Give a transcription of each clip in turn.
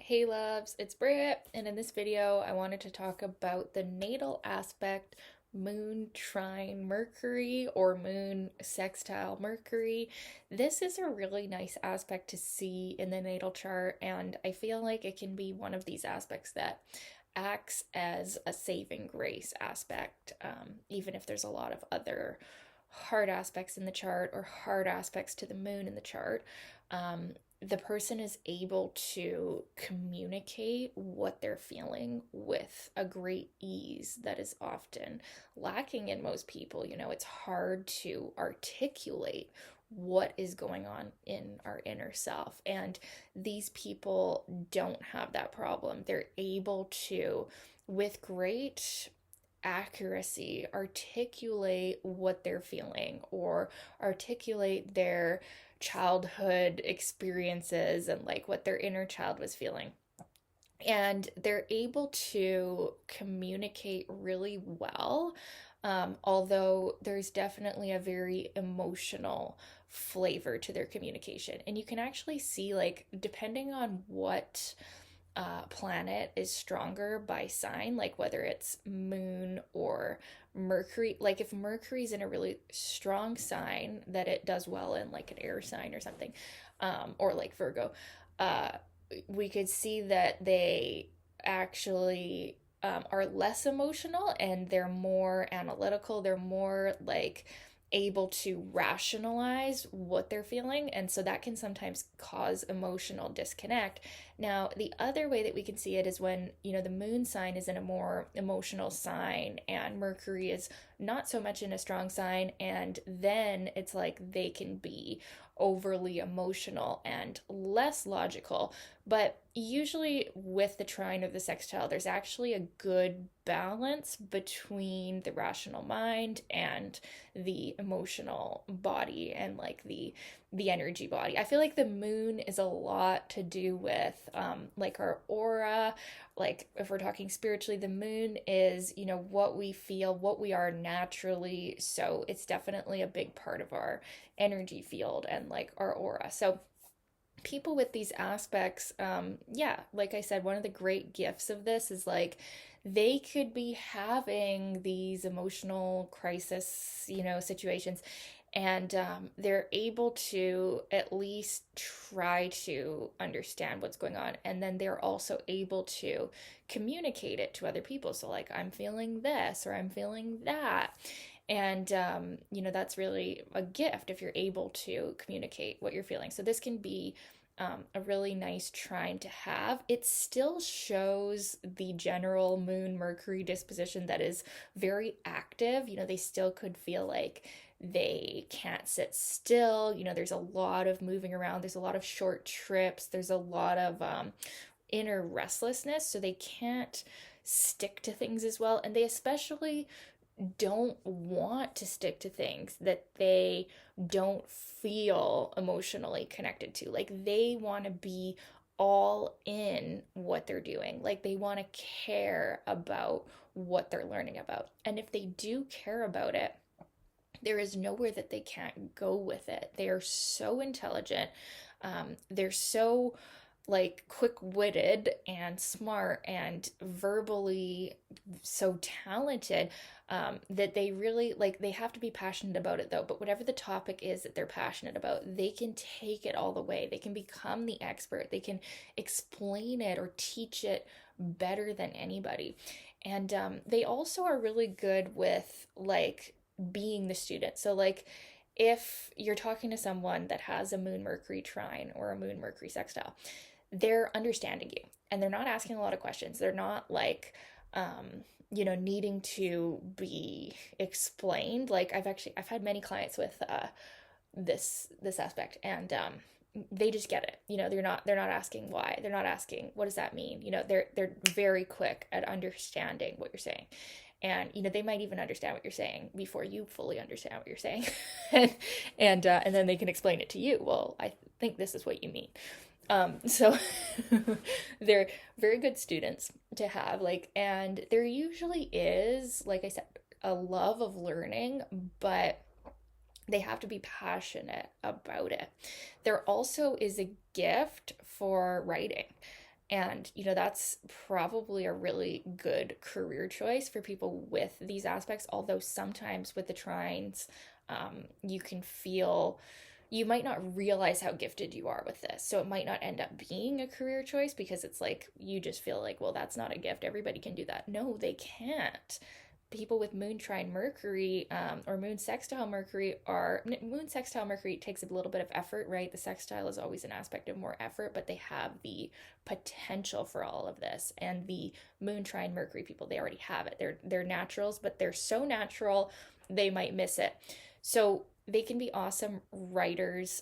Hey loves, it's Britt, and in this video I wanted to talk about the natal aspect moon trine Mercury or moon sextile Mercury. This is a really nice aspect to see in the natal chart, and I feel like it can be one of these aspects that acts as a saving grace aspect, even if there's a lot of other hard aspects in the chart or hard aspects to the moon in the chart. The person is able to communicate what they're feeling with a great ease that is often lacking in most people. It's hard to articulate what is going on in our inner self. And these people don't have that problem. They're able to, with great accuracy, articulate what they're feeling or articulate their childhood experiences and like what their inner child was feeling. And they're able to communicate really well, although there's definitely a very emotional flavor to their communication. And you can actually see, like, depending on what planet is stronger by sign, like whether it's moon or Mercury. Like if Mercury's in a really strong sign that it does well in, like an air sign or something, or like Virgo, uh, we could see that they actually are less emotional and they're more analytical. They're more like able to rationalize what they're feeling, and so that can sometimes cause emotional disconnect. Now the other way that we can see it is when the moon sign is in a more emotional sign and Mercury is not so much in a strong sign, and then it's like they can be overly emotional and less logical. But usually with the trine of the sextile, there's actually a good balance between the rational mind and the emotional body and like the energy body. I feel like the moon is a lot to do with like our aura. Like if we're talking spiritually, the moon is, what we feel, what we are naturally. So it's definitely a big part of our energy field and like our aura. So people with these aspects, yeah, like I said, one of the great gifts of this is like they could be having these emotional crisis, situations, and they're able to at least try to understand what's going on, and then they're also able to communicate it to other people. So like, I'm feeling this or I'm feeling that, and that's really a gift if you're able to communicate what you're feeling. So this can be a really nice trine to have. It still shows the general moon Mercury disposition that is very active. They still could feel like they can't sit still. There's a lot of moving around, there's a lot of short trips, there's a lot of inner restlessness, so they can't stick to things as well. And they especially don't want to stick to things that they don't feel emotionally connected to. Like they want to be all in what they're doing. Like they want to care about what they're learning about. And if they do care about it, there is nowhere that they can't go with it. They are so intelligent. They're so like quick-witted and smart and verbally so talented, that they really like, they have to be passionate about it though. But whatever the topic is that they're passionate about, they can take it all the way. They can become the expert. They can explain it or teach it better than anybody. And they also are really good with like being the student. So like if you're talking to someone that has a moon Mercury trine or a moon Mercury sextile, they're understanding you and they're not asking a lot of questions. They're not like needing to be explained. Like I've had many clients with this aspect, and they just get it. They're not asking why. They're not asking what does that mean. They're very quick at understanding what you're saying. And they might even understand what you're saying before you fully understand what you're saying. And then they can explain it to you. Well, I think this is what you mean. So they're very good students to have, like, and there usually is, like I said, a love of learning, but they have to be passionate about it. There also is a gift for writing. And, that's probably a really good career choice for people with these aspects. Although sometimes with the trines, you can feel, you might not realize how gifted you are with this. So it might not end up being a career choice because it's like you just feel like, well, that's not a gift. Everybody can do that. No, they can't. People with moon trine Mercury, or moon sextile Mercury, are moon sextile Mercury takes a little bit of effort, right? The sextile is always an aspect of more effort, but they have the potential for all of this. And the moon trine Mercury people, they already have it. They're naturals, but they're so natural they might miss it. So they can be awesome writers,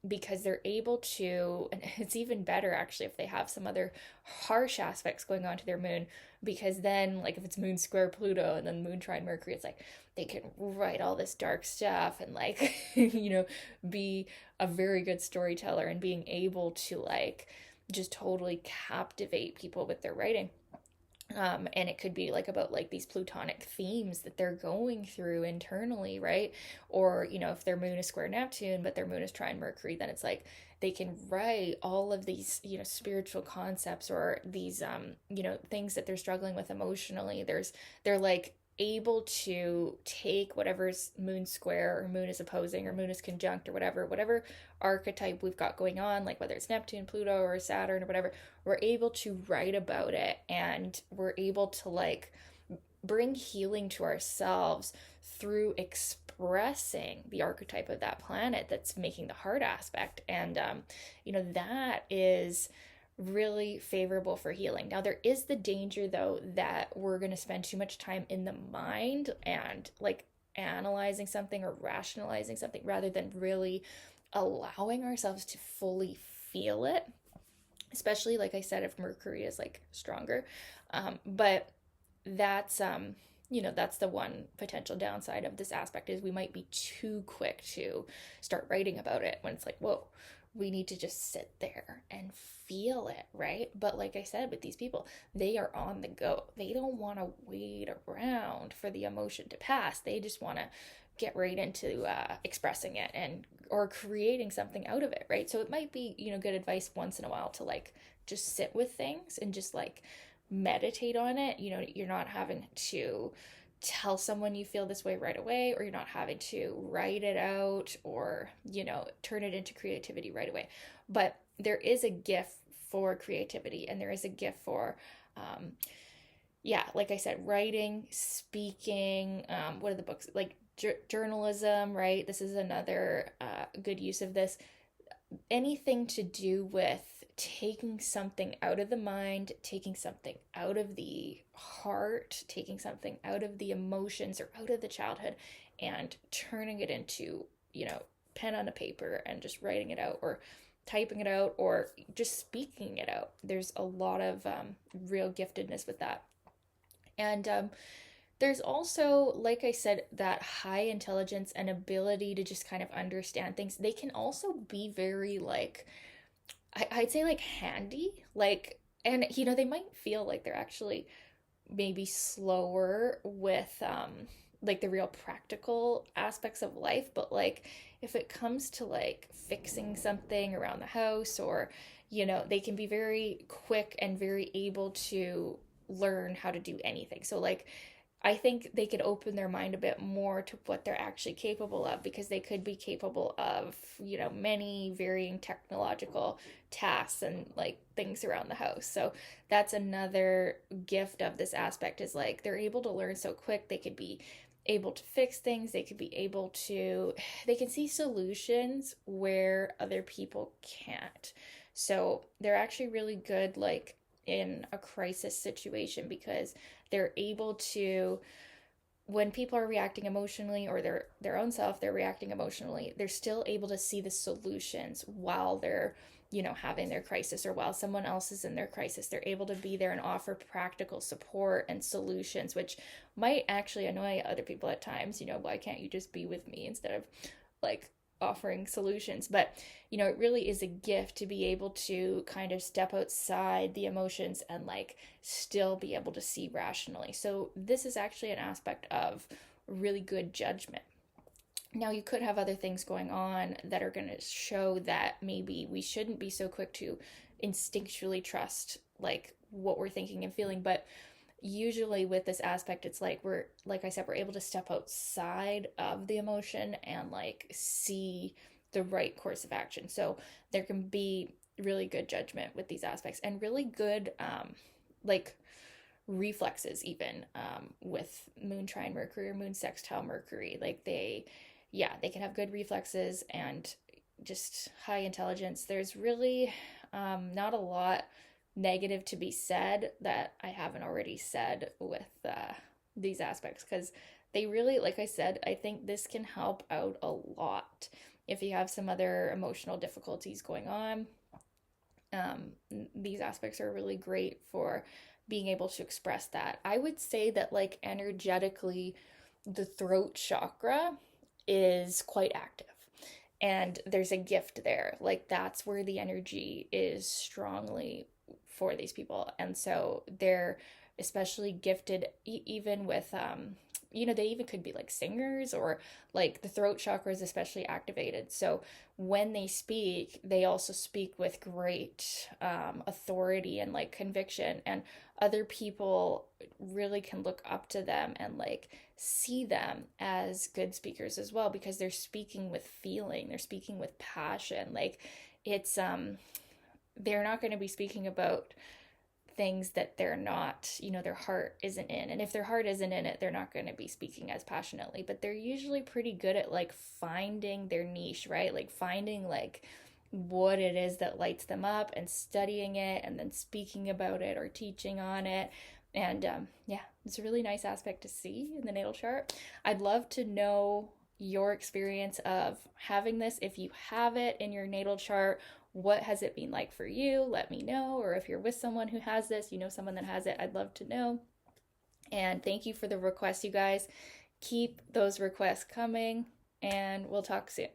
because they're able to, and it's even better actually if they have some other harsh aspects going on to their moon, because then, like, if it's moon square Pluto and then moon trine Mercury, it's like they can write all this dark stuff and, like, be a very good storyteller and being able to, like, just totally captivate people with their writing. And it could be like about like these plutonic themes that they're going through internally, right? Or, if their moon is square Neptune, but their moon is trine Mercury, then it's like they can write all of these, spiritual concepts, or these, things that they're struggling with emotionally. They're like able to take whatever's moon square or moon is opposing or moon is conjunct or whatever archetype we've got going on, like whether it's Neptune, Pluto, or Saturn or whatever, we're able to write about it, and we're able to, like, bring healing to ourselves through expressing the archetype of that planet that's making the hard aspect. And that is really favorable for healing. Now, there is the danger, though, that we're going to spend too much time in the mind and, like, analyzing something or rationalizing something rather than really allowing ourselves to fully feel it, especially, like I said, if Mercury is, like, stronger. But that's that's the one potential downside of this aspect, is we might be too quick to start writing about it when it's like, whoa, we need to just sit there and feel it, right? But like I said, with these people, they are on the go. They don't want to wait around for the emotion to pass. They just want to get right into expressing it, and or creating something out of it, right? So it might be, good advice once in a while to, like, just sit with things and just, like, meditate on it. You're not having to tell someone you feel this way right away, or you're not having to write it out, or, turn it into creativity right away. But there is a gift for creativity, and there is a gift for, like I said, writing, speaking, what are the books, like journalism, right? This is another good use of this. Anything to do with taking something out of the mind, taking something out of the heart, taking something out of the emotions or out of the childhood, and turning it into, pen on a paper and just writing it out, or typing it out, or just speaking it out. There's a lot of real giftedness with that. And there's also, like I said, that high intelligence and ability to just kind of understand things. They can also be very, like, I'd say, like, handy, like, and they might feel like they're actually maybe slower with like the real practical aspects of life, but, like, if it comes to, like, fixing something around the house, or they can be very quick and very able to learn how to do anything. So, like, I think they could open their mind a bit more to what they're actually capable of, because they could be capable of, many varying technological tasks and, like, things around the house. So that's another gift of this aspect, is, like, they're able to learn so quick. They could be able to fix things. They can see solutions where other people can't. So they're actually really good, like, in a crisis situation, because they're able to, when people are reacting emotionally, or their own self, they're reacting emotionally, they're still able to see the solutions while they're, having their crisis, or while someone else is in their crisis. They're able to be there and offer practical support and solutions, which might actually annoy other people at times. Why can't you just be with me instead of, like, offering solutions? But it really is a gift to be able to kind of step outside the emotions and, like, still be able to see rationally. So this is actually an aspect of really good judgment. Now, you could have other things going on that are going to show that maybe we shouldn't be so quick to instinctually trust like what we're thinking and feeling. But usually with this aspect, it's like we're, like I said, we're able to step outside of the emotion and like see the right course of action. So there can be really good judgment with these aspects and really good like reflexes even with moon trine Mercury or moon sextile Mercury. Like they can have good reflexes and just high intelligence. There's really not a lot negative to be said that I haven't already said with these aspects, because they really, like I said, I think this can help out a lot if you have some other emotional difficulties going on. um, these aspects are really great for being able to express that. I would say that, like, energetically, the throat chakra is quite active. And there's a gift there. Like, that's where the energy is strongly for these people. And so they're especially gifted, even with, they even could be like singers, or like the throat chakra is especially activated. So when they speak, they also speak with great authority and like conviction, and other people really can look up to them and like see them as good speakers as well, because they're speaking with feeling, they're speaking with passion. Like, it's they're not going to be speaking about things that they're not, their heart isn't in. And if their heart isn't in it, they're not going to be speaking as passionately. But they're usually pretty good at like finding their niche, right? Like finding like what it is that lights them up and studying it and then speaking about it or teaching on it. And yeah, it's a really nice aspect to see in the natal chart. I'd love to know your experience of having this. If you have it in your natal chart, what has it been like for you? Let me know. Or if you're with someone who has this, someone that has it, I'd love to know. And thank you for the requests, you guys. Keep those requests coming, and we'll talk soon.